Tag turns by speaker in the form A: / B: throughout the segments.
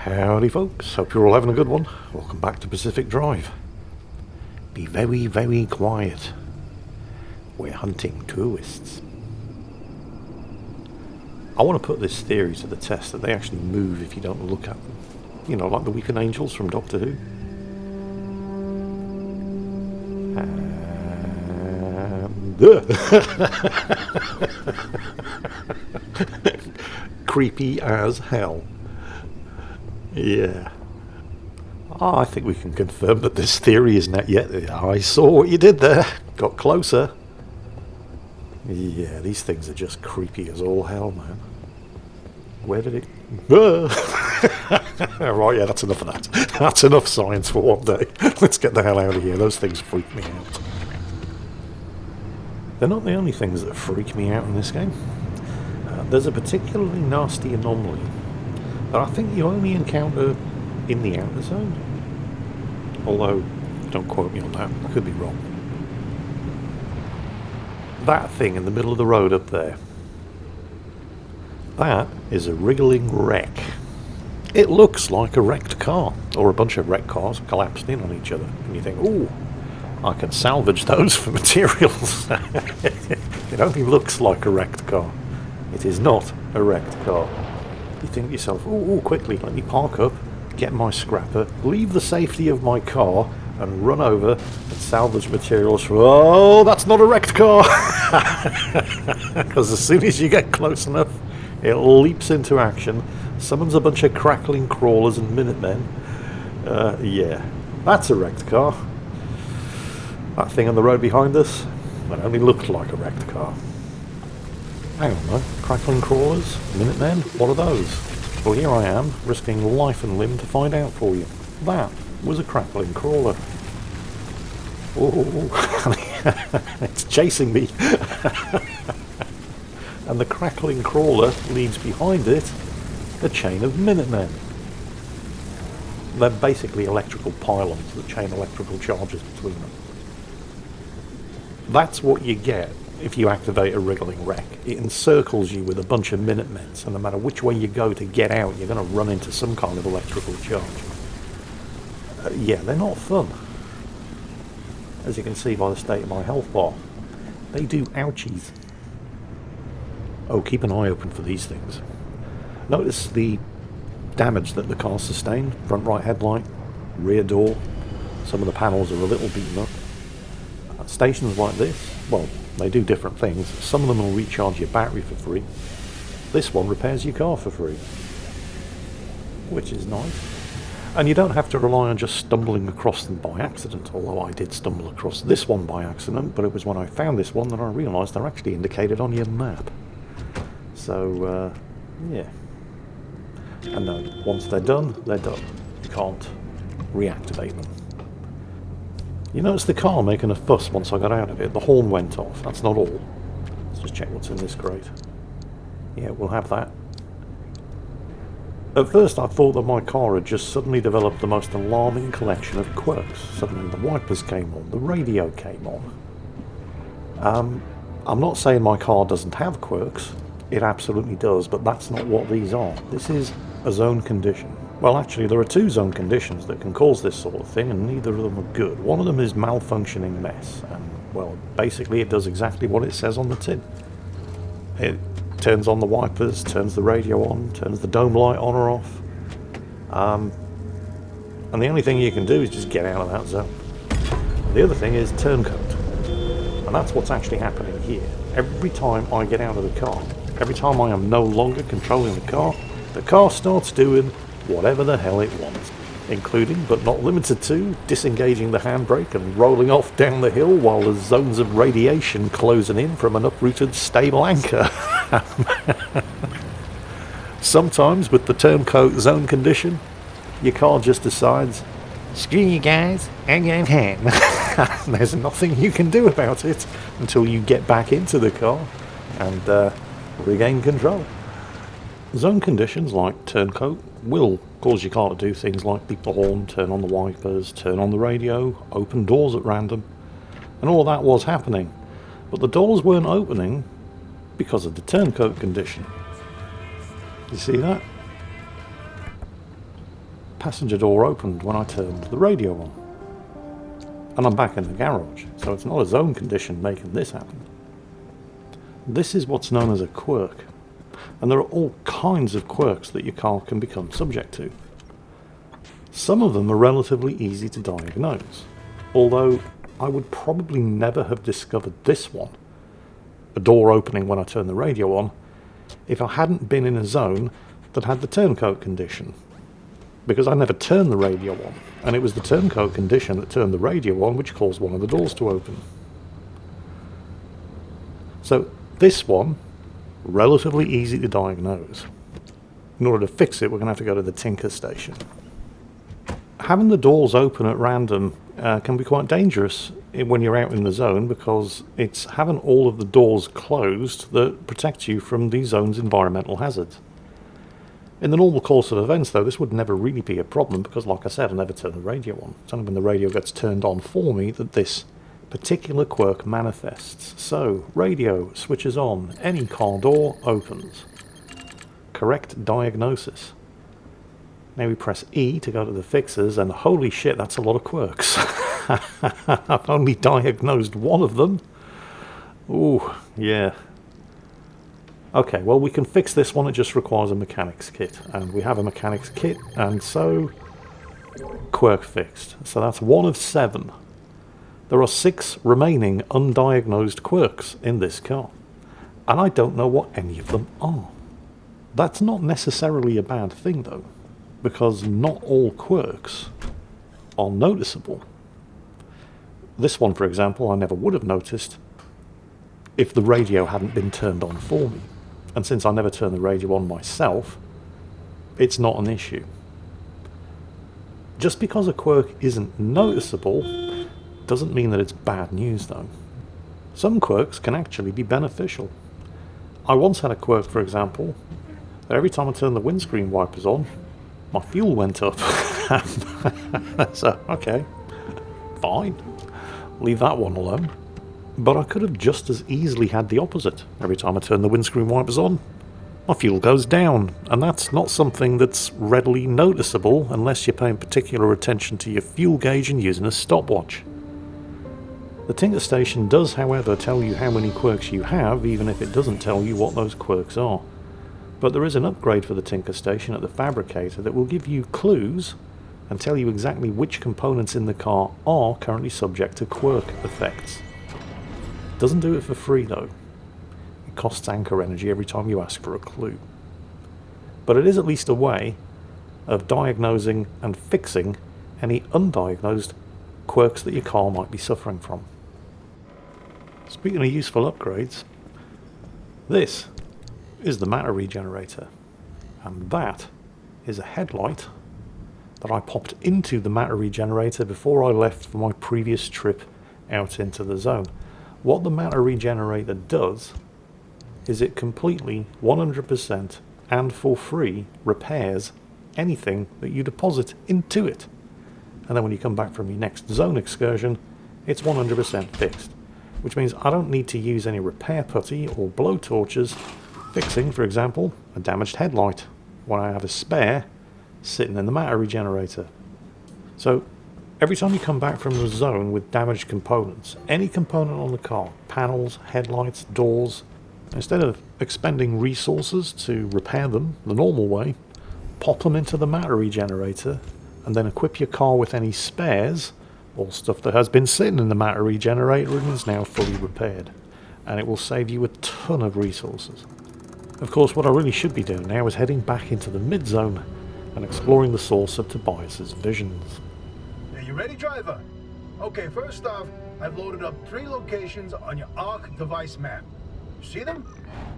A: Howdy folks, hope you're all having a good one. Welcome back to Pacific Drive. Be very, very quiet. We're hunting tourists. I want to put this theory to the test that they actually move if you don't look at them. You know, like the weeping angels from Doctor Who. Creepy as hell. Yeah. Oh, I think we can confirm that this theory is not yet. I saw what you did there. Got closer. Yeah, these things are just creepy as all hell, man. Where did it... Right, yeah, that's enough of that. That's enough science for one day. Let's get the hell out of here. Those things freak me out. They're not the only things that freak me out in this game. There's a particularly nasty anomaly that I think you only encounter in the outer zone. Although, don't quote me on that, I could be wrong. That thing in the middle of the road up there, that is a wriggling wreck. It looks like a wrecked car, or a bunch of wrecked cars collapsed in on each other. And you think, ooh, I can salvage those for materials. It only looks like a wrecked car. It is not a wrecked car. You think to yourself, ooh, quickly, let me park up, get my scrapper, leave the safety of my car, and run over and salvage materials from... Oh, that's not a wrecked car! Because as soon as you get close enough, it leaps into action, summons a bunch of crackling crawlers and Minutemen. Yeah, that's a wrecked car. That thing on the road behind us, that only looked like a wrecked car. Hang on though, crackling crawlers, Minutemen, what are those? Well, here I am, risking life and limb to find out for you. That was a crackling crawler. Oh, it's chasing me. And the crackling crawler leads behind it a chain of Minutemen. They're basically electrical pylons that chain electrical charges between them. That's what you get if you activate a wriggling wreck. It encircles you with a bunch of Minutemen, so no matter which way you go to get out, you're going to run into some kind of electrical charge. Yeah, they're not fun. As you can see by the state of my health bar, they do ouchies. Oh, keep an eye open for these things. Notice the damage that the car sustained. Front right headlight, rear door. Some of the panels are a little beaten up. Stations like this, well, they do different things. Some of them will recharge your battery for free. This one repairs your car for free, which is nice. And you don't have to rely on just stumbling across them by accident, although I did stumble across this one by accident, but it was when I found this one that I realised they're actually indicated on your map. So, yeah. And then once they're done, they're done. You can't reactivate them. You notice the car making a fuss once I got out of it. The horn went off. That's not all. Let's just check what's in this crate. Yeah, we'll have that. At first I thought that my car had just suddenly developed the most alarming collection of quirks. Suddenly the wipers came on, the radio came on. I'm not saying my car doesn't have quirks. It absolutely does, but that's not what these are. This is a zone condition. Well, actually, there are two zone conditions that can cause this sort of thing, and neither of them are good. One of them is malfunctioning mess, and, well, basically it does exactly what it says on the tin. It turns on the wipers, turns the radio on, turns the dome light on or off. And the only thing you can do is just get out of that zone. The other thing is turncoat. And that's what's actually happening here. Every time I get out of the car, every time I am no longer controlling the car starts doing whatever the hell it wants, including, but not limited to, disengaging the handbrake and rolling off down the hill while there's zones of radiation closing in from an uprooted stable anchor. Sometimes, with the turncoat zone condition, your car just decides, screw you guys, I'm going home. There's nothing you can do about it until you get back into the car and regain control. Zone conditions like turncoat will cause your car to do things like beep the horn, turn on the wipers, turn on the radio, open doors at random, and all that was happening. But the doors weren't opening because of the turncoat condition. You see that? passenger door opened when I turned the radio on. And I'm back in the garage, so it's not a zone condition making this happen. This is what's known as a quirk, and there are all kinds of quirks that your car can become subject to. Some of them are relatively easy to diagnose, although I would probably never have discovered this one, a door opening when I turn the radio on, if I hadn't been in a zone that had the turncoat condition. Because I never turned the radio on, and it was the turncoat condition that turned the radio on which caused one of the doors to open. So this one, relatively easy to diagnose. In order to fix it, we're going to have to go to the tinker station. Having the doors open at random can be quite dangerous when you're out in the zone, because it's having all of the doors closed that protects you from the zone's environmental hazards. In the normal course of events, though, this would never really be a problem because, like I said, I never turn the radio on. It's only when the radio gets turned on for me that this particular quirk manifests. So, radio switches on, any car door opens. Correct diagnosis. Now we press E to go to the fixes, and holy shit, that's a lot of quirks. I've only diagnosed one of them. Ooh, yeah. Okay, well, we can fix this one. It just requires a mechanic's kit, and we have a mechanic's kit, and so quirk fixed. So that's 1 of 7. There are 6 remaining undiagnosed quirks in this car, and I don't know what any of them are. That's not necessarily a bad thing, though, because not all quirks are noticeable. This one, for example, I never would have noticed if the radio hadn't been turned on for me. And since I never turn the radio on myself, it's not an issue. Just because a quirk isn't noticeable doesn't mean that it's bad news, though. Some quirks can actually be beneficial. I once had a quirk, for example, that every time I turned the windscreen wipers on, my fuel went up. So, okay, fine. Leave that one alone. But I could have just as easily had the opposite. Every time I turn the windscreen wipers on, my fuel goes down, and that's not something that's readily noticeable unless you're paying particular attention to your fuel gauge and using a stopwatch. The tinker station does, however, tell you how many quirks you have, even if it doesn't tell you what those quirks are. But there is an upgrade for the tinker station at the fabricator that will give you clues and tell you exactly which components in the car are currently subject to quirk effects. Doesn't do it for free, though. It costs anchor energy every time you ask for a clue. But it is at least a way of diagnosing and fixing any undiagnosed quirks that your car might be suffering from. Speaking of useful upgrades, this is the matter regenerator, and that is a headlight that I popped into the matter regenerator before I left for my previous trip out into the zone. What the matter regenerator does is it completely, 100% and for free, repairs anything that you deposit into it. And then when you come back from your next zone excursion, it's 100% fixed. Which means I don't need to use any repair putty or blow torches fixing, for example, a damaged headlight when I have a spare sitting in the matter regenerator. So every time you come back from the zone with damaged components, any component on the car, panels, headlights, doors, instead of expending resources to repair them the normal way, pop them into the matter regenerator and then equip your car with any spares or stuff that has been sitting in the matter regenerator and is now fully repaired. And it will save you a ton of resources. Of course, what I really should be doing now is heading back into the mid-zone and exploring the source of Tobias's visions.
B: You ready, driver? Okay, first off, I've loaded up 3 locations on your ARC device map. You see them?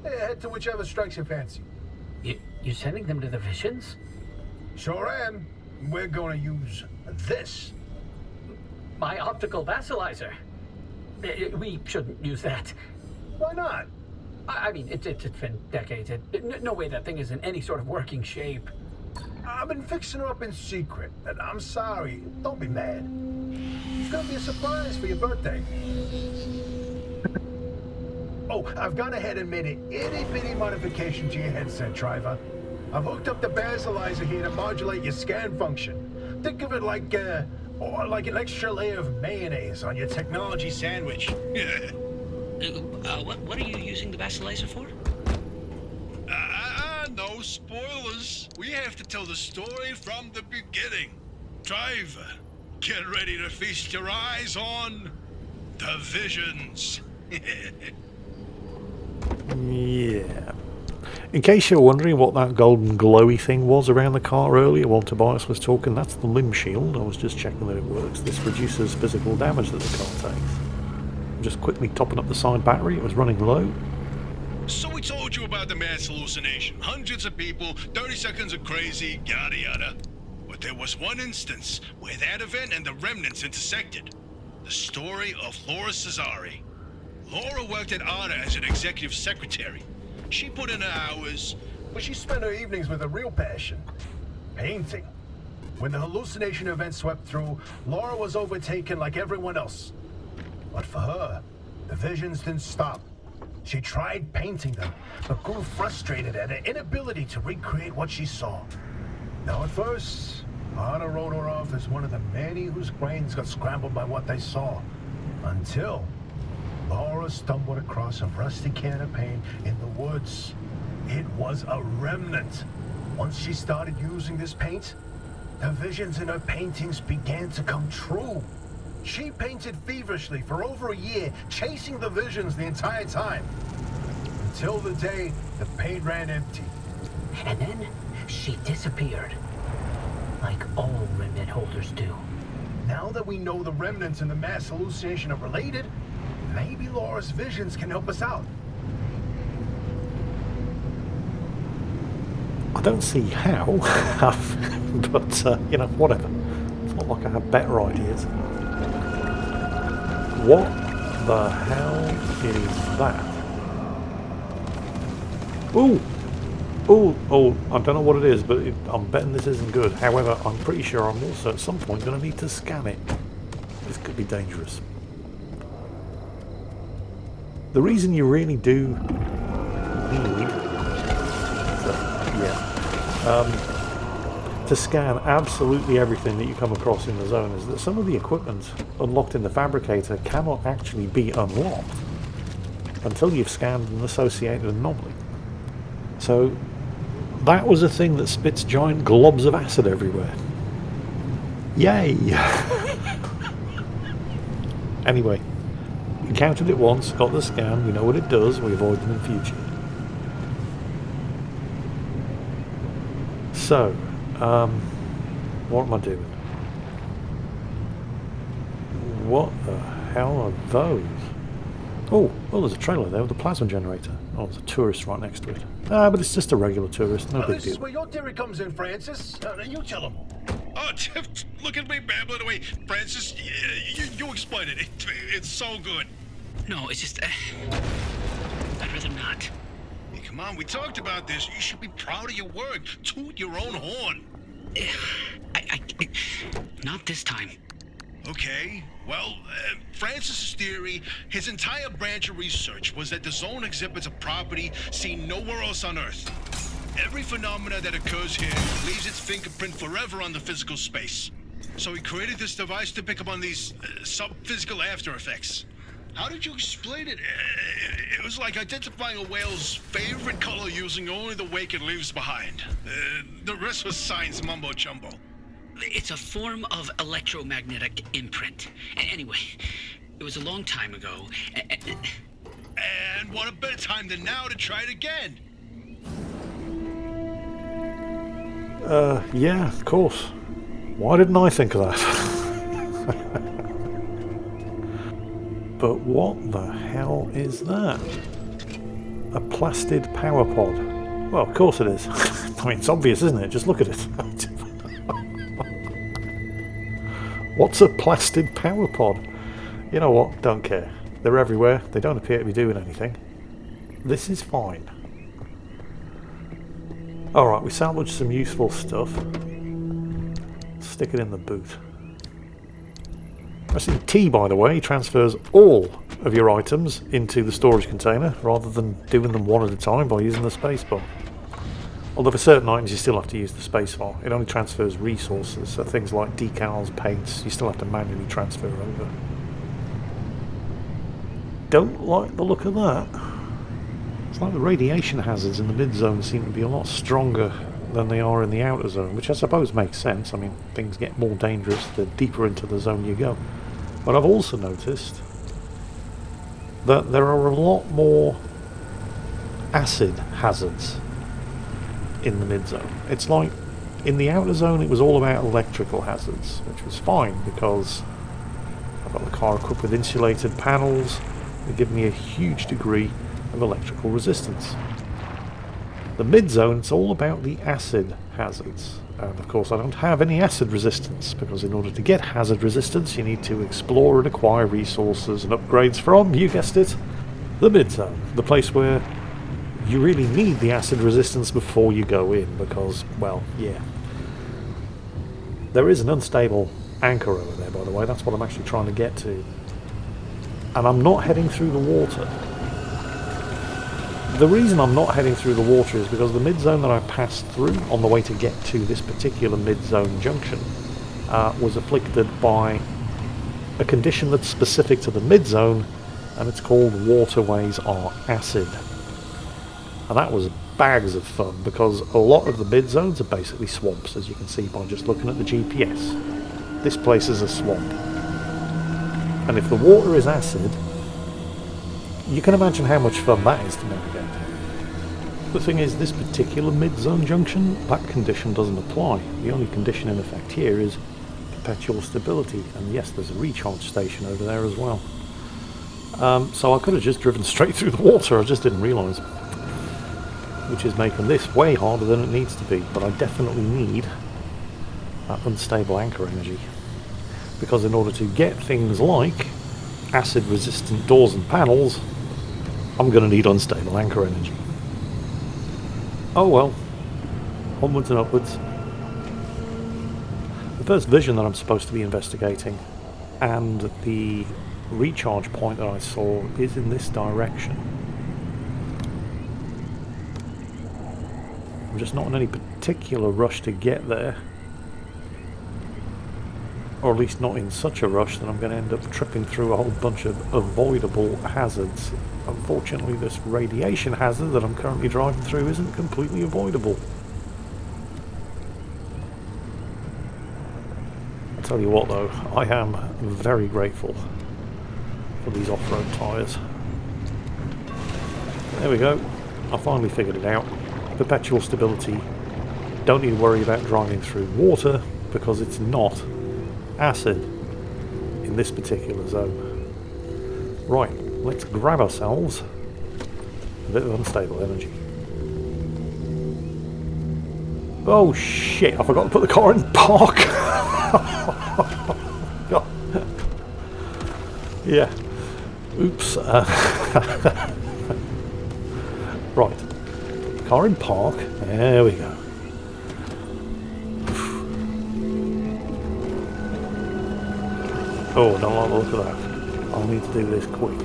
B: Head to whichever strikes your fancy.
C: You're sending them to the Visions?
B: Sure am. We're going to use this.
C: My optical vassalizer. We shouldn't use that.
B: Why not?
C: I mean, it's been decades. No way that thing is in any sort of working shape.
B: I've been fixing her up in secret, and I'm sorry. Don't be mad. It's gonna be a surprise for your birthday. Oh, I've gone ahead and made an itty-bitty modification to your headset, driver. I've hooked up the basilizer here to modulate your scan function. Think of it like or like an extra layer of mayonnaise on your technology sandwich.
D: What are you using the basilizer for?
E: No spoilers. We have to tell the story from the beginning. Driver, get ready to feast your eyes on the Visions.
A: Yeah. In case you're wondering what that golden glowy thing was around the car earlier while Tobias was talking, that's the limb shield. I was just checking that it works. This reduces physical damage that the car takes. Just quickly topping up the side battery, it was running low.
E: So we told you about the mass hallucination. Hundreds of people, 30 seconds of crazy, yada yada. But there was one instance where that event and the remnants intersected. The story of Laura Cesari. Laura worked at ARDA as an executive secretary. She put in her hours,
B: But she spent her evenings with a real passion. Painting. When the hallucination event swept through, Laura was overtaken like everyone else. But for her, the visions didn't stop. She tried painting them, but grew frustrated at her inability to recreate what she saw. Now at first, Anna wrote her off as one of the many whose brains got scrambled by what they saw. Until Laura stumbled across a rusty can of paint in the woods. It was a remnant. Once she started using this paint, the visions in her paintings began to come true. She painted feverishly for over a year, chasing the visions the entire time. Until the day the paint ran empty.
C: And then she disappeared. Like all remnant holders do.
B: Now that we know the remnants and the mass hallucination are related, maybe Laura's visions can help us out.
A: I don't see how, but you know, whatever. It's not like I have better ideas. What the hell is that? Ooh! Oh, I don't know what it is, but I'm betting this isn't good. However, I'm pretty sure I'm also at some point going to need to scan it. This could be dangerous. The reason you really do need to scan absolutely everything that you come across in the zone is that some of the equipment unlocked in the fabricator cannot actually be unlocked until you've scanned an associated anomaly. So that was a thing that spits giant globs of acid everywhere. Yay! Anyway, encountered it once, got the scan, we know what it does, we avoid them in future. So, what am I doing? What the hell are those? Oh, there's a trailer there with a plasma generator. Oh, there's a tourist right next to it. But it's just a regular tourist, no big
B: This is
A: deal.
B: where your theory comes in, Francis. You tell him.
E: oh, look at me babbling away. Francis, you explain it. It's so good.
D: No, it's just... I'd rather not.
E: Hey, come on, we talked about this. You should be proud of your work. Toot your own horn.
D: I not this time.
E: Okay, well, Francis's theory, his entire branch of research was that the zone exhibits a property seen nowhere else on Earth. Every phenomena that occurs here leaves its fingerprint forever on the physical space. So he created this device to pick up on these sub-physical after effects. How did you explain it? It was like identifying a whale's favorite color using only the wake it leaves behind. The rest was science mumbo-jumbo.
D: It's a form of electromagnetic imprint. Anyway, it was a long time ago.
E: And what a better time than now to try it again.
A: Yeah, of course. Why didn't I think of that? But what the hell is that? A plastid power pod. Well, of course it is. I mean, it's obvious, isn't it? Just look at it. What's a plastid power pod? You know what? Don't care. They're everywhere. They don't appear to be doing anything. This is fine. Alright, we salvaged some useful stuff. Stick it in the boot. Pressing T, by the way, transfers all of your items into the storage container rather than doing them one at a time by using the spacebar. Although for certain items you still have to use the spacebar. It only transfers resources, so things like decals, paints, you still have to manually transfer over. Don't like the look of that. It's like the radiation hazards in the mid-zone seem to be a lot stronger than they are in the outer zone, which I suppose makes sense. I mean, things get more dangerous the deeper into the zone you go. But I've also noticed that there are a lot more acid hazards in the mid-zone. It's like in the outer zone it was all about electrical hazards, which was fine because I've got the car equipped with insulated panels that give me a huge degree of electrical resistance. The mid-zone, it's all about the acid hazards, and of course I don't have any acid resistance, because in order to get hazard resistance you need to explore and acquire resources and upgrades from, you guessed it, the mid-zone, the place where you really need the acid resistance before you go in, because, well, yeah. There is an unstable anchor over there, by the way. That's what I'm actually trying to get to. And I'm not heading through the water. The reason I'm not heading through the water is because the mid-zone that I passed through on the way to get to this particular mid-zone junction was afflicted by a condition that's specific to the mid-zone, and it's called waterways are acid. And that was bags of fun, because a lot of the mid-zones are basically swamps, as you can see by just looking at the GPS. This place is a swamp. And if the water is acid, you can imagine how much fun that is to navigate. The thing is, this particular mid-zone junction, that condition doesn't apply. The only condition in effect here is perpetual stability, and yes, there's a recharge station over there as well. So I could have just driven straight through the water, I just didn't realise. Which is making this way harder than it needs to be, but I definitely need that unstable anchor energy. Because in order to get things like acid resistant doors and panels, I'm going to need unstable anchor energy. Oh well, onwards and upwards. The first vision that I'm supposed to be investigating and the recharge point that I saw is in this direction. I'm just not in any particular rush to get there, or at least not in such a rush that I'm going to end up tripping through a whole bunch of avoidable hazards. Unfortunately, this radiation hazard that I'm currently driving through isn't completely avoidable. I'll tell you what though, I am very grateful for these off-road tyres. There we go, I finally figured it out. Perpetual stability. Don't need to worry about driving through water because it's not acid in this particular zone. Right, let's grab ourselves a bit of unstable energy. Oh shit, I forgot to put the car in park. Yeah, oops. Right. Car in park, there we go. Oh, don't like the look of that. I'll need to do this quick.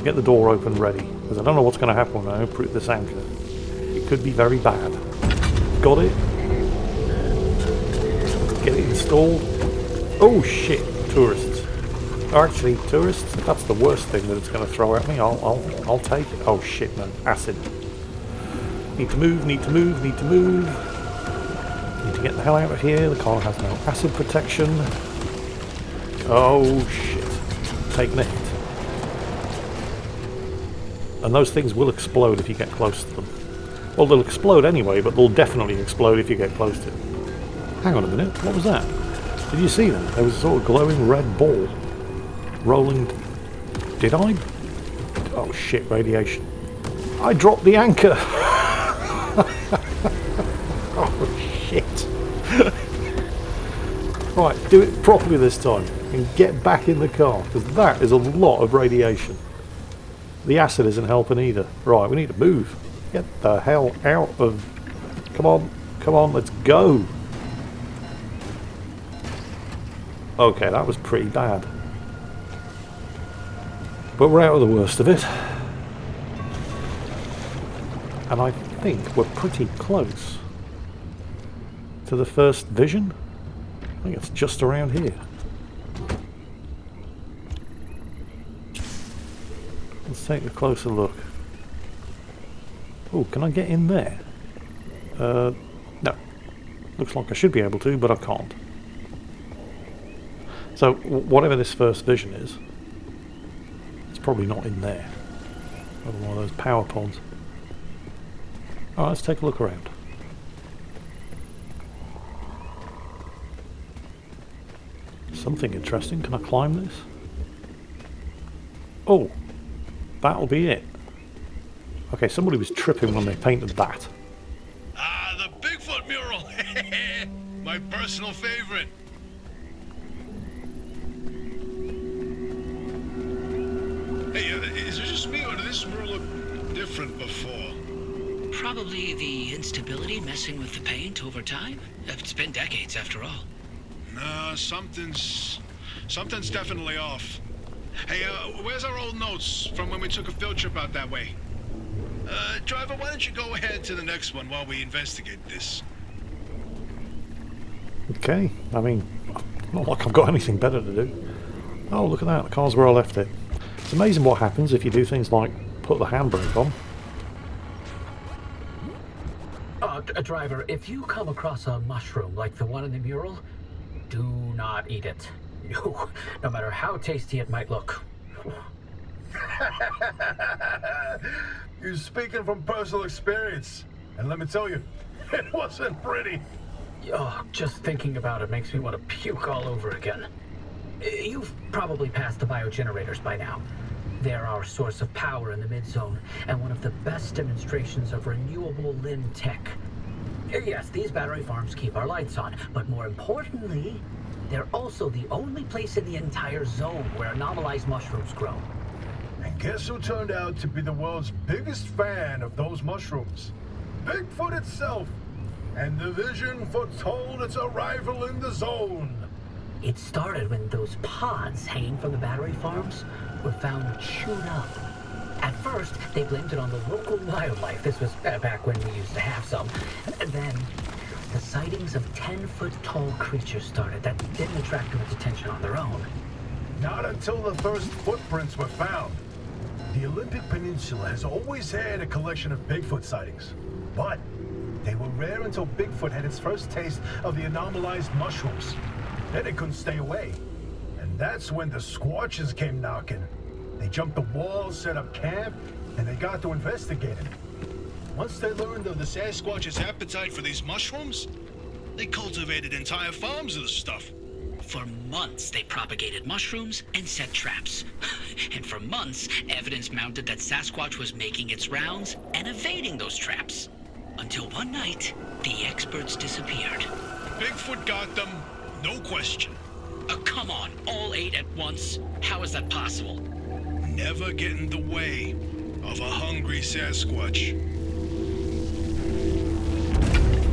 A: Get the door open ready, because I don't know what's going to happen when I uproot this anchor. It could be very bad. Got it. Get it installed. Oh shit, tourists. Actually, tourists, that's the worst thing that it's going to throw at me. I'll take it. Oh shit, man, acid. Need to move, need to move, need to move. Need to get the hell out of here. The car has no acid protection. Oh shit. Taking a hit. And those things will explode if you get close to them. Well, they'll explode anyway, but they'll definitely explode if you get close to them. Hang on a minute, what was that? Did you see that? There was a sort of glowing red ball rolling. Did I? Oh shit, radiation. I dropped the anchor! Oh shit. Right, do it properly this time and get back in the car, because that is a lot of radiation. The acid isn't helping either. Right, we need to move. Get the hell out of... Come on, let's go. Okay, that was pretty bad. But we're out of the worst of it. And I think we're pretty close to the first vision. I think it's just around here. Let's take a closer look. Oh, can I get in there? No. Looks like I should be able to, but I can't. So, whatever this first vision is, it's probably not in there. Another one of those power pods. Alright, let's take a look around. Something interesting. Can I climb this? Oh, that'll be it. Okay, somebody was tripping when they painted that.
E: Ah, the Bigfoot mural! My personal favorite. Hey, is it just me, or did this mural look different before?
D: Probably the instability messing with the paint over time. It's been decades after all.
E: No, something's definitely off. Hey, where's our old notes from when we took a field trip out that way? Driver, why don't you go ahead to the next one while we investigate this?
A: Okay, I mean, not like I've got anything better to do. Oh, look at that, the car's where I left it. It's amazing what happens if you do things like put the handbrake on.
C: Driver, if you come across a mushroom like the one in the mural, do not eat it. No matter how tasty it might look.
B: You're speaking from personal experience. And let me tell you, it wasn't pretty.
C: Oh, just thinking about it makes me want to puke all over again. You've probably passed the biogenerators by now. They're our source of power in the mid-zone, and one of the best demonstrations of renewable Lin tech. Yes, these battery farms keep our lights on, but more importantly, they're also the only place in the entire zone where anomalized mushrooms grow.
B: And guess who turned out to be the world's biggest fan of those mushrooms? Bigfoot itself. And the vision foretold its arrival in the zone.
C: It started when those pods hanging from the battery farms were found chewed up. At first, they blamed it on the local wildlife. This was back when we used to have some. Then, the sightings of 10-foot-tall creatures started that didn't attract too much attention on their own.
B: Not until the first footprints were found. The Olympic Peninsula has always had a collection of Bigfoot sightings, but they were rare until Bigfoot had its first taste of the anomalized mushrooms. Then it couldn't stay away. And that's when the Squatches came knocking. They jumped the walls, set up camp, and they got to investigating. Once they learned of the
E: Sasquatch's appetite for these mushrooms, they cultivated entire farms of the stuff.
D: For months, they propagated mushrooms and set traps. And for months, evidence mounted that Sasquatch was making its rounds and evading those traps. Until one night, the experts disappeared.
E: Bigfoot got them, no question.
D: Come on, all 8 at once? How is that possible?
E: Never get in the way of a hungry Sasquatch.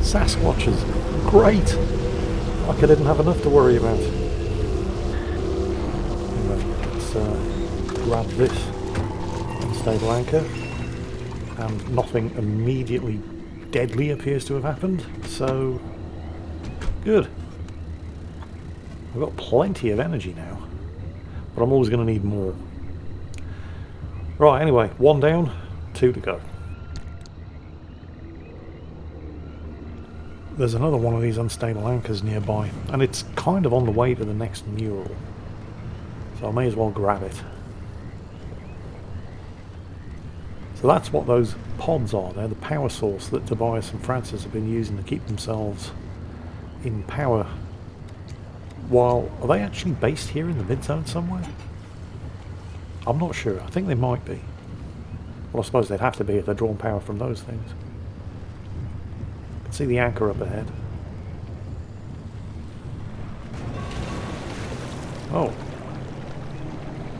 A: Sasquatch is great! Like I didn't have enough to worry about. Anyway, let's grab this unstable anchor. And nothing immediately deadly appears to have happened, so good. I've got plenty of energy now, but I'm always going to need more. Right, anyway, 1 down, 2 to go. There's another one of these unstable anchors nearby, and it's kind of on the way to the next mural, so I may as well grab it. So that's what those pods are. They're the power source that Tobias and Francis have been using to keep themselves in power. While, are they actually based here in the mid-zone somewhere? I'm not sure. I think they might be. Well, I suppose they'd have to be if they're drawing power from those things. You can see the anchor up ahead. Oh.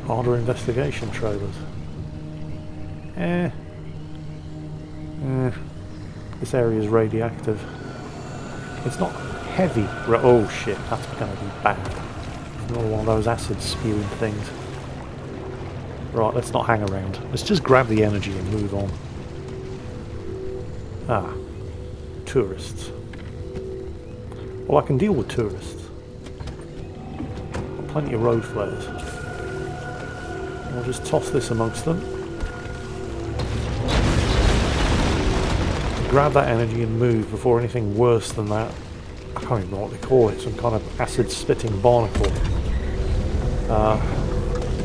A: Harder investigation trailers. This area is radioactive. It's not heavy. Oh shit, that's going to be bad. Another one of those acid spewing things. Right, let's not hang around. Let's just grab the energy and move on. Ah, tourists. Well, I can deal with tourists. Got plenty of road flares. I'll just toss this amongst them. Grab that energy and move before anything worse than that. I can't even know what they call it. Some kind of acid-spitting barnacle.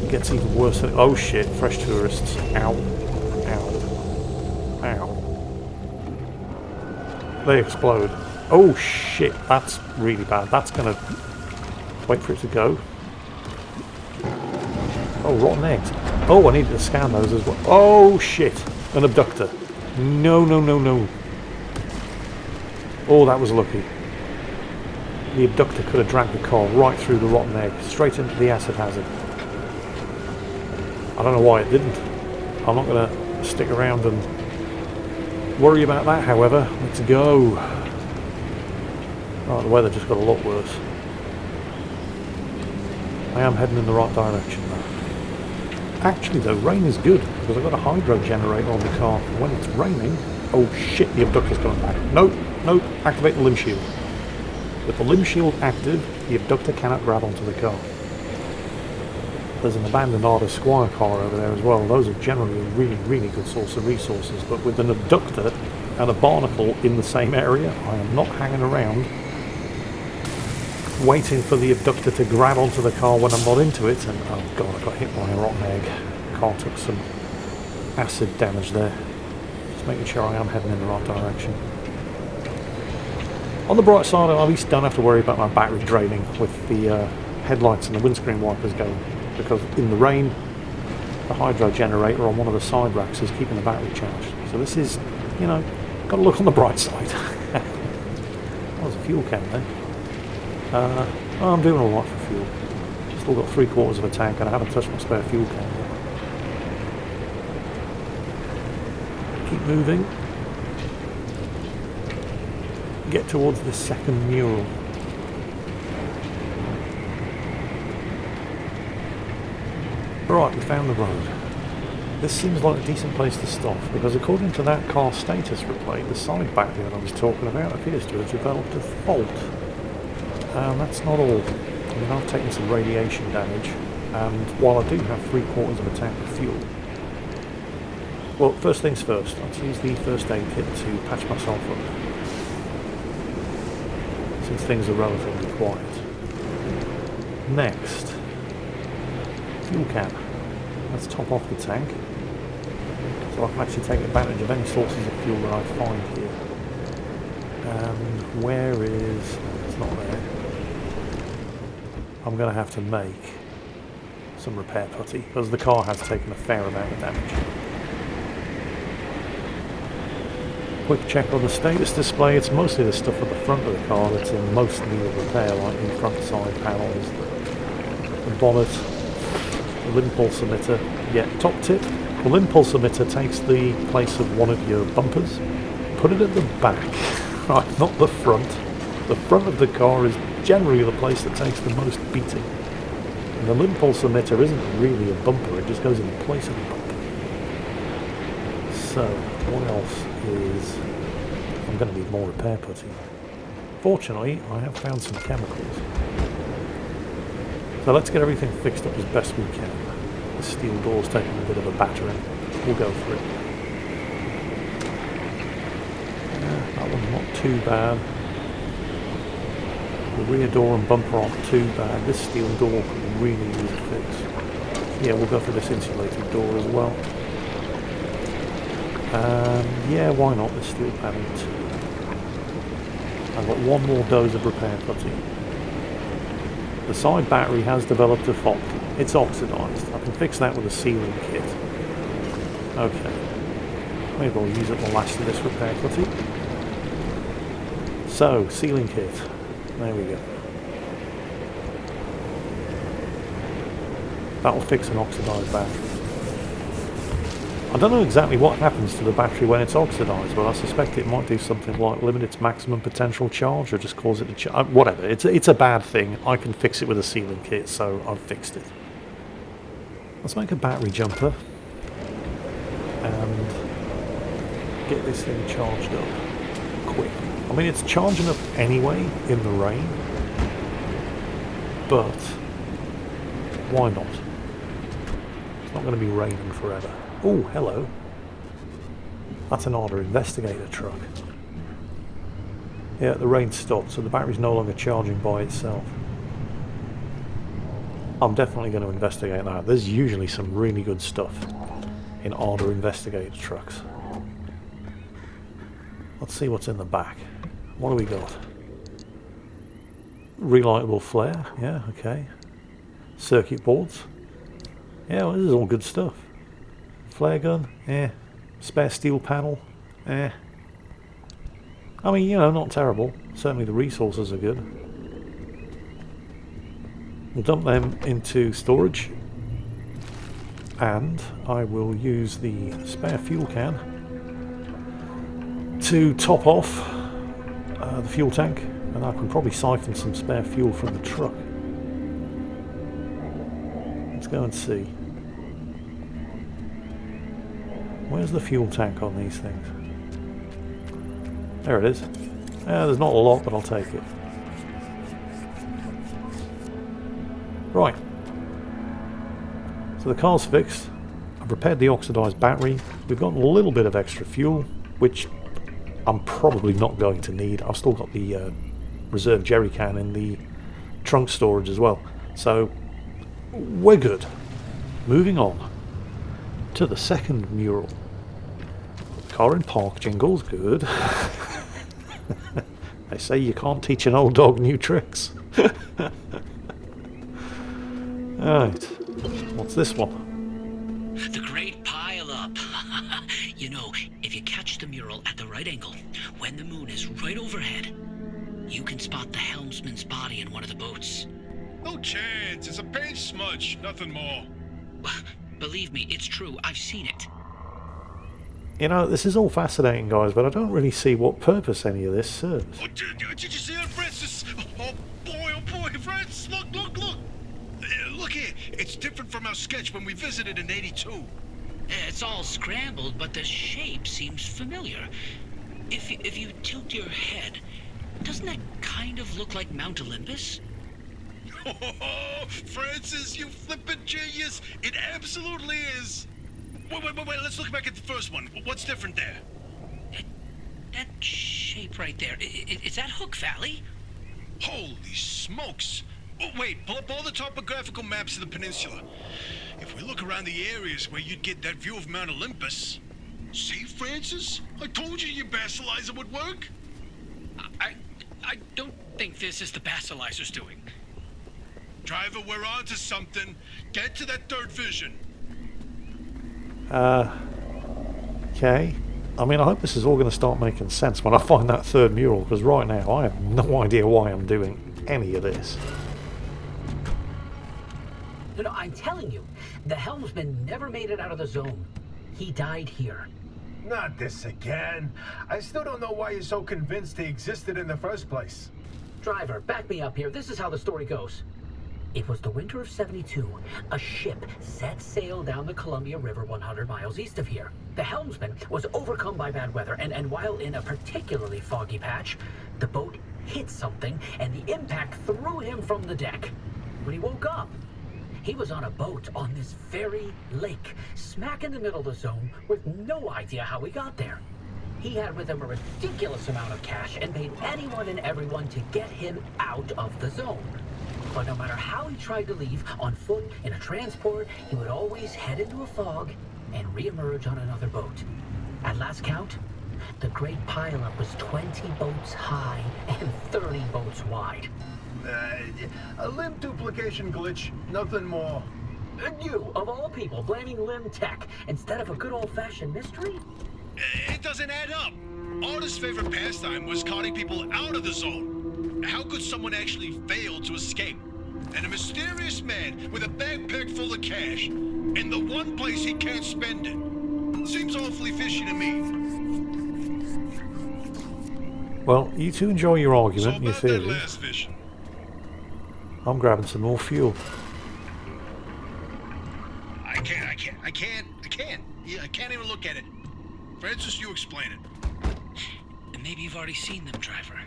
A: It gets even worse than... Oh shit, fresh tourists. Ow. Ow. Ow. They explode. Oh shit, that's really bad. That's gonna... Wait for it to go. Oh, rotten eggs. Oh, I needed to scan those as well. Oh shit, an abductor. No, no, no, no. Oh, that was lucky. The abductor could have dragged the car right through the rotten egg, straight into the acid hazard. I don't know why it didn't. I'm not going to stick around and worry about that, however. Let's go. Oh, the weather just got a lot worse. I am heading in the right direction now. Actually though, rain is good, because I've got a hydro generator on the car. When it's raining... Oh shit, the abductor's coming back. Nope, nope, activate the limb shield. With the limb shield active, the abductor cannot grab onto the car. There's an abandoned Arda Squire car over there as well. Those are generally a really, really good source of resources, but with an abductor and a barnacle in the same area, I am not hanging around waiting for the abductor to grab onto the car when I'm not into it, and oh god, I got hit by a rotten egg. Car took some acid damage there. Just making sure I am heading in the right direction. On the bright side, I at least don't have to worry about my battery draining with the headlights and the windscreen wipers going, because in the rain, the hydro generator on one of the side racks is keeping the battery charged. So this is, you know, got to look on the bright side. That was a fuel can there. I'm doing alright for fuel. Still got 3/4 of a tank and I haven't touched my spare fuel can yet. Keep moving. Get towards the second mural. Right, we found the road. This seems like a decent place to stop, because according to that car status replay, the side battery that I was talking about appears to have developed a fault. That's not all. I mean, I've taken some radiation damage, and while I do have 3/4 of a tank of fuel... Well, first things first, let's use the first aid kit to patch myself up, since things are relatively quiet. Next, fuel can. Let's top off the tank, so I can actually take advantage of any sources of fuel that I find here. And where is... it's not there. I'm going to have to make some repair putty, because the car has taken a fair amount of damage. Quick check on the status display. It's mostly the stuff at the front of the car that's in most need of repair, like the front side panels, the bonnet, the limb pulse emitter. Yeah, top tip, the limb pulse emitter takes the place of one of your bumpers. Put it at the back, right, not the front. The front of the car is generally the place that takes the most beating. And the limb pulse emitter isn't really a bumper, it just goes in place of a bumper. So, what else is... I'm going to need more repair putty. Fortunately, I have found some chemicals. So let's get everything fixed up as best we can. The steel door's taking a bit of a battering. We'll go for it. That one's not too bad. The rear door and bumper aren't too bad. This steel door could really use a fix. Yeah, we'll go for this insulated door as well. Yeah, why not the steel panel too? I've got one more dose of repair putty. The side battery has developed a fault. It's oxidised. I can fix that with a sealing kit. Okay. Maybe I'll use up the last of this repair putty. So, sealing kit. There we go. That'll fix an oxidised battery. I don't know exactly what happens to the battery when it's oxidised, but I suspect it might do something like limit its maximum potential charge, or just cause it to charge. Whatever, it's a bad thing. I can fix it with a sealing kit, so I've fixed it. Let's make a battery jumper. And get this thing charged up quick. I mean, it's charging up anyway in the rain, but why not? It's not going to be raining forever. Oh, hello. That's an Arda investigator truck. Yeah, the rain stopped, so the battery's no longer charging by itself. I'm definitely going to investigate that. There's usually some really good stuff in Arda investigator trucks. Let's see what's in the back. What do we got? Relightable flare, yeah, okay. Circuit boards. Yeah, well, this is all good stuff. Flare gun, eh. Spare steel panel, eh. I mean, you know, not terrible. Certainly the resources are good. We'll dump them into storage. And I will use the spare fuel can to top off the fuel tank. And I can probably siphon some spare fuel from the truck. Let's go and see. Where's the fuel tank on these things? There it is. Yeah, there's not a lot, but I'll take it. Right. So the car's fixed. I've repaired the oxidized battery. We've got a little bit of extra fuel, which I'm probably not going to need. I've still got the reserve jerry can in the trunk storage as well. So we're good. Moving on to the second mural. Car in park, Jingles, good. They say you can't teach an old dog new tricks. Alright, what's this one?
D: The Great Pile Up. You know, if you catch the mural at the right angle, when the moon is right overhead, you can spot the helmsman's body in one of the boats.
E: No chance. It's a paint smudge, nothing more.
D: Believe me, it's true. I've seen it.
A: You know, this is all fascinating, guys, but I don't really see what purpose any of this serves.
E: Oh, did you see that, Francis? Oh boy, Francis, look. Look here. It's different from our sketch when we visited in '82.
D: It's all scrambled, but the shape seems familiar. If you tilt your head, doesn't that kind of look like Mount Olympus?
E: Oh, Francis, you flippin' genius! It absolutely is. Wait, let's look back at the first one. What's different there?
D: That shape right there, is that Hook Valley?
E: Holy smokes! Oh, wait, pull up all the topographical maps of the peninsula. If we look around the areas where you'd get that view of Mount Olympus... See, Francis? I told you your basilizer would work.
D: I don't think this is the basilizer's doing.
E: Driver, we're on to something. Get to that third vision.
A: Okay. I mean, I hope this is all going to start making sense when I find that third mural, because right now I have no idea why I'm doing any of this.
C: No, I'm telling you, the helmsman never made it out of the zone. He died here.
B: Not this again. I still don't know why you're so convinced he existed in the first place.
C: Driver, back me up here. This is how the story goes. It was the winter of '72. A ship set sail down the Columbia River 100 miles east of here. The helmsman was overcome by bad weather, and while in a particularly foggy patch, the boat hit something, and the impact threw him from the deck. When he woke up, he was on a boat on this very lake, smack in the middle of the zone, with no idea how he got there. He had with him a ridiculous amount of cash and paid anyone and everyone to get him out of the zone. But no matter how he tried to leave, on foot, in a transport, he would always head into a fog and reemerge on another boat. At last count, the Great Pileup was 20 boats high and 30 boats wide.
B: A limb duplication glitch, nothing more.
C: And you, of all people, blaming Limb Tech instead of a good old-fashioned mystery?
E: It doesn't add up. Arda's favorite pastime was carting people out of the zone. How could someone actually fail to escape? And a mysterious man with a backpack full of cash in the one place he can't spend it. Seems awfully fishy to me.
A: Well, you two enjoy your argument and your
E: So about that
A: theories.
E: last vision.
A: I'm grabbing some more fuel.
E: I can't. Yeah, I can't even look at it. Francis, you explain it.
D: And maybe you've already seen them, driver.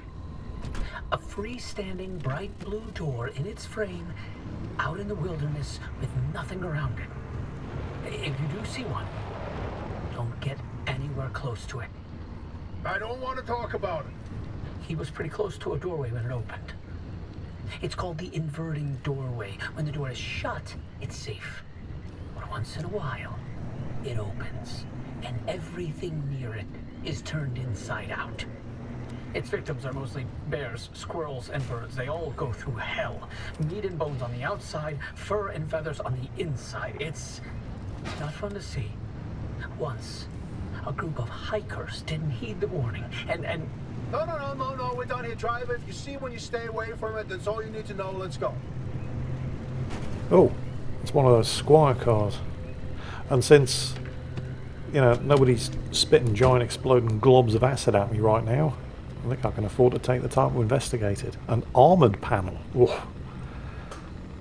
C: A freestanding bright blue door in its frame, out in the wilderness with nothing around it. If you do see one, don't get anywhere close to it.
B: I don't want to talk about it.
C: He was pretty close to a doorway when it opened. It's called the inverting doorway. When the door is shut, it's safe. But once in a while, it opens, and everything near it is turned inside out. Its victims are mostly bears, squirrels, and birds. They all go through hell. Meat and bones on the outside, fur and feathers on the inside. It's not fun to see. Once, a group of hikers didn't heed the warning, and
B: No, we're done here, driver. If you see one, you stay away from it. That's all you need to know. Let's go.
A: Oh, it's one of those Squire cars. And since, nobody's spitting giant exploding globs of acid at me right now, I think I can afford to take the time to investigate it. An armoured panel. Oof.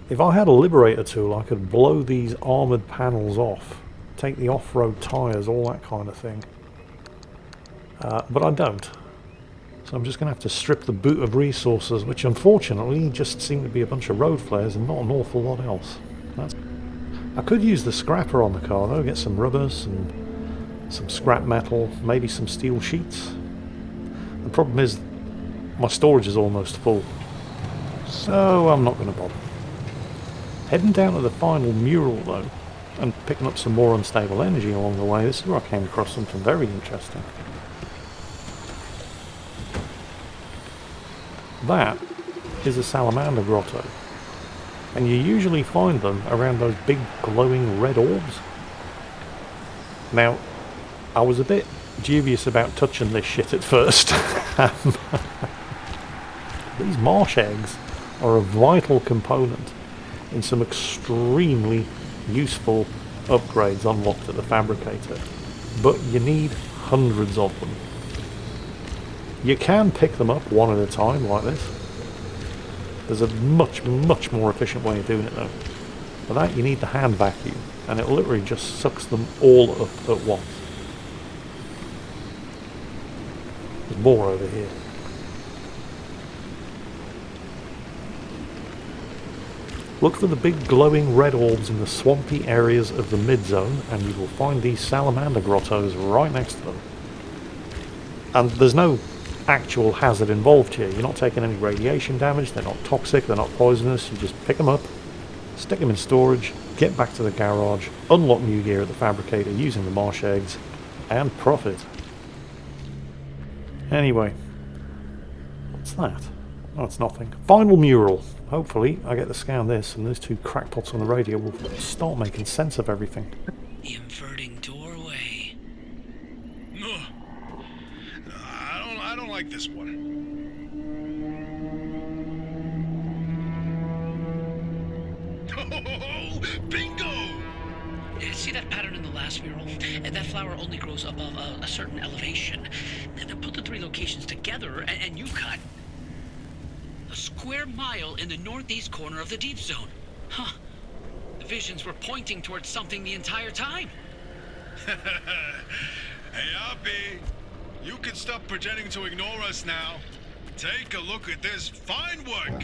A: If I had a Liberator tool, I could blow these armoured panels off, take the off-road tyres, all that kind of thing. But I don't. So I'm just going to have to strip the boot of resources, which unfortunately just seem to be a bunch of road flares and not an awful lot else. I could use the scrapper on the car though, get some rubbers and some scrap metal, maybe some steel sheets. The problem is my storage is almost full, so I'm not going to bother. Heading down to the final mural though, and picking up some more unstable energy along the way, this is where I came across something very interesting. That is a salamander grotto, and you usually find them around those big glowing red orbs. Now, I was a bit dubious about touching this shit at first. These marsh eggs are a vital component in some extremely useful upgrades unlocked at the fabricator, but you need hundreds of them. You can pick them up one at a time like this. There's a much more efficient way of doing it though. For that you need the hand vacuum, and it literally just sucks them all up at once. There's more over here. Look for the big glowing red orbs in the swampy areas of the mid-zone, and you will find these salamander grottos right next to them. And there's no actual hazard involved here. You're not taking any radiation damage, they're not toxic, they're not poisonous. You just pick them up, stick them in storage, get back to the garage, unlock new gear at the fabricator using the marsh eggs, and profit. Anyway, what's that? Oh, it's nothing. Final mural. Hopefully I get to scan this and those two crackpots on the radio will start making sense of everything.
D: The inverting doorway.
E: No, I don't like this one. Oh, bingo!
D: See that pattern in the last mural? That flower only grows above a certain elevation. And then put the three locations together and you got a square mile in the northeast corner of the deep zone. Huh. The visions were pointing towards something the entire time.
E: Hey, Abby, you can stop pretending to ignore us now. Take a look at this fine work.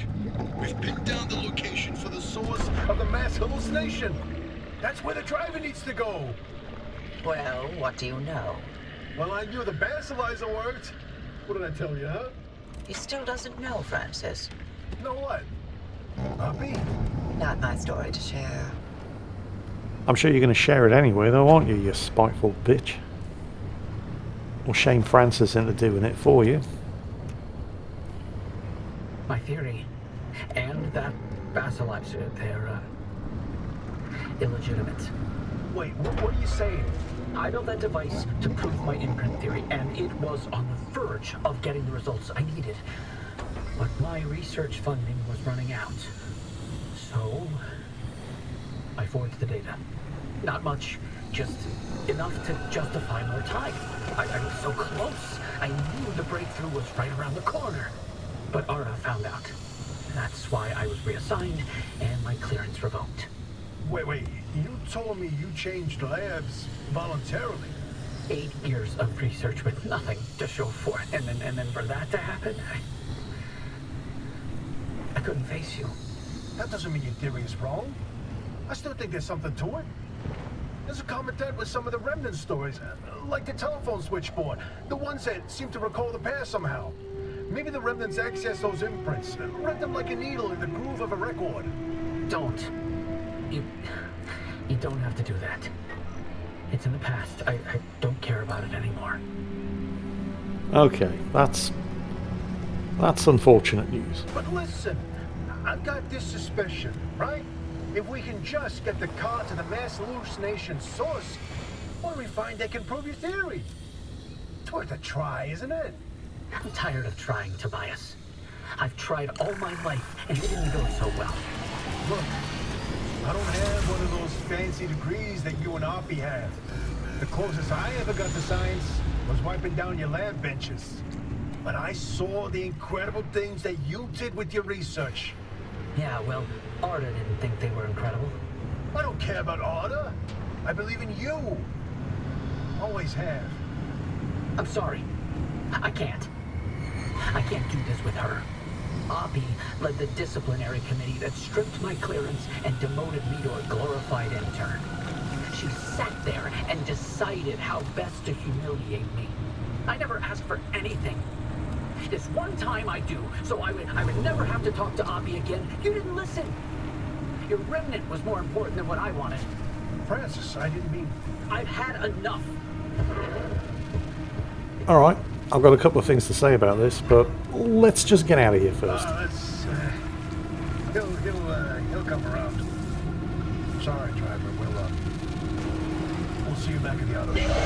B: We've pinned down the location for the source of the mass hallucination. That's where the driver needs to go.
F: Well, what do you know?
B: Well, I knew the basilizer worked. What did I tell you, huh?
F: He still doesn't know, Francis.
B: Know what? Abby?
F: Not my story to share.
A: I'm sure you're going to share it anyway though, aren't you, you spiteful bitch? We'll shame Francis into doing it for you.
C: my theory and that basilizer, they're illegitimate.
B: Wait, what are you saying?
C: I built that device to prove my imprint theory, and it was on the verge of getting the results I needed. But my research funding was running out. So I forged the data. Not much, just enough to justify more time. I was so close. I knew the breakthrough was right around the corner. But Ara found out. That's why I was reassigned and my clearance revoked.
B: Wait, you told me you changed labs voluntarily.
C: 8 years of research with nothing to show for it, and then for that to happen, I couldn't face you.
B: That doesn't mean your theory is wrong. I still think there's something to it. There's a common thread with some of the remnant stories, like the telephone switchboard, the ones that seem to recall the past somehow. Maybe the remnants access those imprints, read them like a needle in the groove of a record.
C: Don't. You don't have to do that. It's in the past. I don't care about it anymore.
A: Okay, that's unfortunate news.
B: But listen, I've got this suspicion, right? If we can just get the car to the mass hallucination source, what do we find that can prove your theory? It's worth a try, isn't it?
C: I'm tired of trying, Tobias. I've tried all my life, and it didn't go so well.
B: Look, I don't have one of those fancy degrees that you and Oppie have. The closest I ever got to science was wiping down your lab benches. But I saw the incredible things that you did with your research.
C: Yeah, well, Arda didn't think they were incredible.
B: I don't care about Arda. I believe in you. Always have.
C: I'm sorry. I can't do this with her. Oppie led the disciplinary committee that stripped my clearance and demoted me to a glorified intern. She sat there and decided how best to humiliate me. I never asked for anything. This one time I do, so I would never have to talk to Oppie again. You didn't listen. Your remnant was more important than what I wanted.
B: Francis, I didn't mean...
C: I've had enough.
A: Alright, I've got a couple of things to say about this, but let's just get out of here first.
B: He'll come around. Sorry, driver. We'll see you back at the auto shop.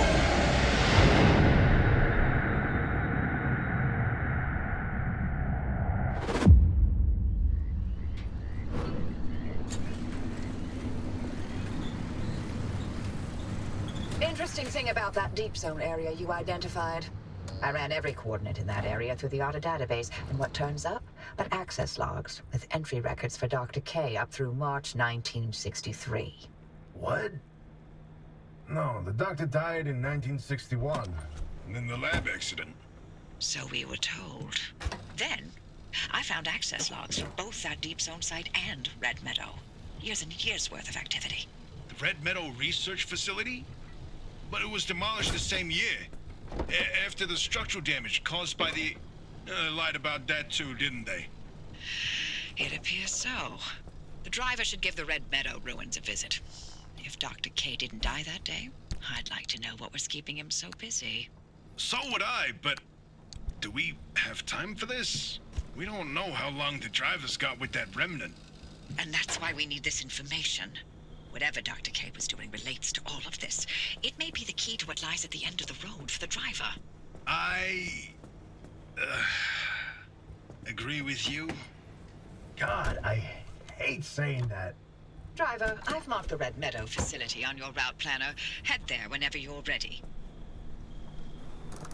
F: Interesting thing about that deep zone area you identified. I ran every coordinate in that area through the Arda database, and what turns up but access logs with entry records for Dr. K up through March 1963.
B: What? No, the doctor died in 1961.
E: And then the lab accident.
G: So we were told. Then, I found access logs for both that Deep Zone site and Red Meadow. Years and years worth of activity.
E: The Red Meadow Research Facility? But it was demolished the same year. After the structural damage caused by the... lied about that too, didn't they?
G: It appears so. The driver should give the Red Meadow ruins a visit. If Dr. K didn't die that day, I'd like to know what was keeping him so busy.
E: So would I, but... do we have time for this? We don't know how long the driver's got with that remnant.
G: And that's why we need this information. Whatever Dr. K was doing relates to all of this. It may be the key to what lies at the end of the road for the driver.
E: I... agree with you.
B: God, I hate saying that.
G: Driver, I've marked the Red Meadow facility on your route planner. Head there whenever you're ready.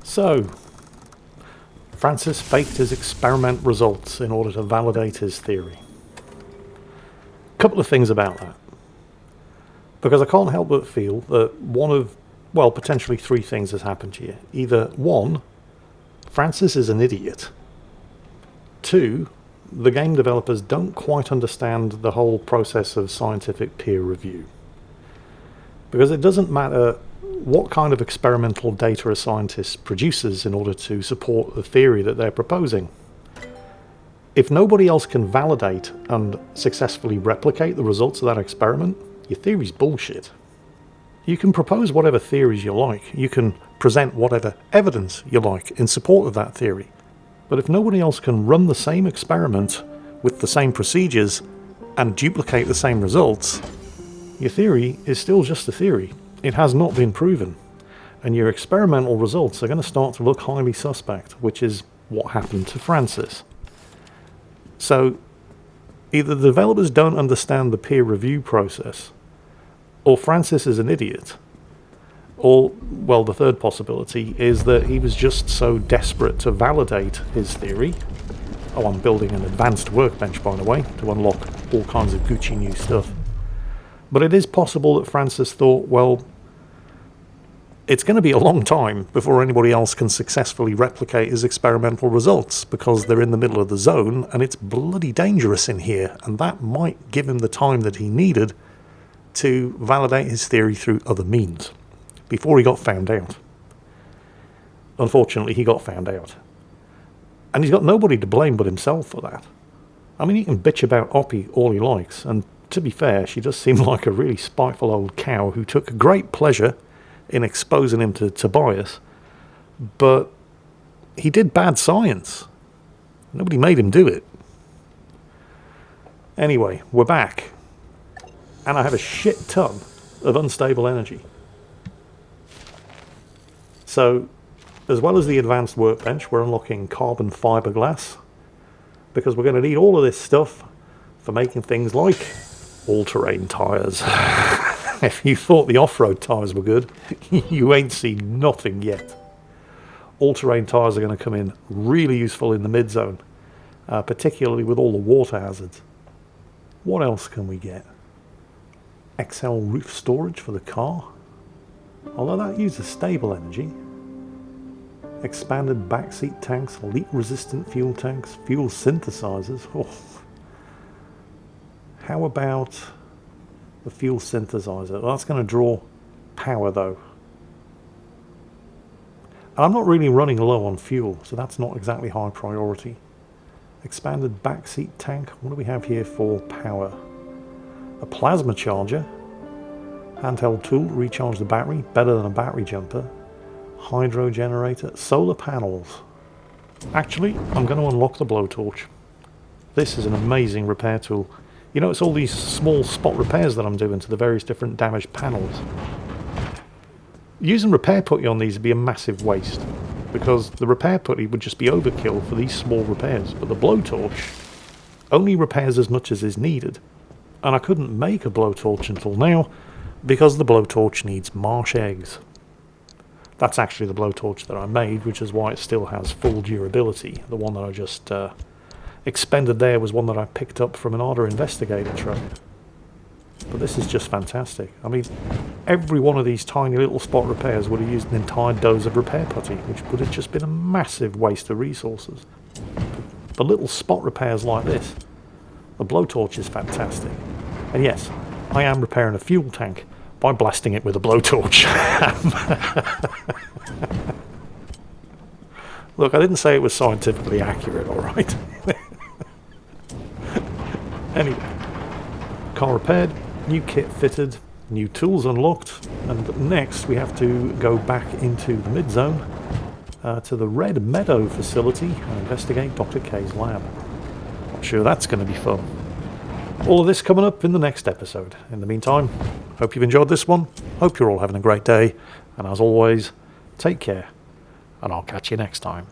A: So, Francis faked his experiment results in order to validate his theory. Couple of things about that. Because I can't help but feel that one of, well, potentially three things has happened here. Either one, Francis is an idiot. Two, the game developers don't quite understand the whole process of scientific peer review. Because it doesn't matter what kind of experimental data a scientist produces in order to support the theory that they're proposing. If nobody else can validate and successfully replicate the results of that experiment, your theory's bullshit. You can propose whatever theories you like. You can present whatever evidence you like in support of that theory. But if nobody else can run the same experiment with the same procedures and duplicate the same results, your theory is still just a theory. It has not been proven. And your experimental results are going to start to look highly suspect, which is what happened to Francis. So, either the developers don't understand the peer review process, or Francis is an idiot, or, well, the third possibility is that he was just so desperate to validate his theory. Oh, I'm building an advanced workbench, by the way, to unlock all kinds of Gucci new stuff. But it is possible that Francis thought, well, it's going to be a long time before anybody else can successfully replicate his experimental results, because they're in the middle of the zone and it's bloody dangerous in here, and that might give him the time that he needed to validate his theory through other means before he got found out. Unfortunately, he got found out. And he's got nobody to blame but himself for that. I mean, he can bitch about Oppie all he likes, and to be fair, she does seem like a really spiteful old cow who took great pleasure in exposing him to Tobias, but he did bad science. Nobody made him do it. Anyway, we're back, and I have a shit ton of unstable energy. So, as well as the advanced workbench, we're unlocking carbon fiberglass, because we're going to need all of this stuff for making things like all-terrain tyres. If you thought the off-road tyres were good, you ain't seen nothing yet. All-terrain tyres are going to come in really useful in the mid-zone, particularly with all the water hazards. What else can we get? XL roof storage for the car, although that uses stable energy. Expanded backseat tanks, leak-resistant fuel tanks, fuel synthesizers. Oh. How about the fuel synthesizer? Well, that's going to draw power though. I'm not really running low on fuel, so that's not exactly high priority. Expanded backseat tank. What do we have here for power? A plasma charger. Handheld tool to recharge the battery, better than a battery jumper. Hydro generator. Solar panels. Actually, I'm going to unlock the blowtorch. This is an amazing repair tool. You know, it's all these small spot repairs that I'm doing to the various different damaged panels. Using repair putty on these would be a massive waste, because the repair putty would just be overkill for these small repairs, but the blowtorch only repairs as much as is needed. And I couldn't make a blowtorch until now, because the blowtorch needs marsh eggs. That's actually the blowtorch that I made, which is why it still has full durability. The one that I just expended there was one that I picked up from an Arda Investigator truck. But this is just fantastic. I mean, every one of these tiny little spot repairs would have used an entire dose of repair putty, which would have just been a massive waste of resources. For little spot repairs like this, the blowtorch is fantastic. And yes, I am repairing a fuel tank by blasting it with a blowtorch. Look, I didn't say it was scientifically accurate, alright? Anyway, car repaired, new kit fitted, new tools unlocked, and next we have to go back into the mid-zone to the Red Meadow facility and investigate Dr. K's lab. I'm sure that's going to be fun. All of this coming up in the next episode. In the meantime, hope you've enjoyed this one, hope you're all having a great day, and as always, take care, and I'll catch you next time.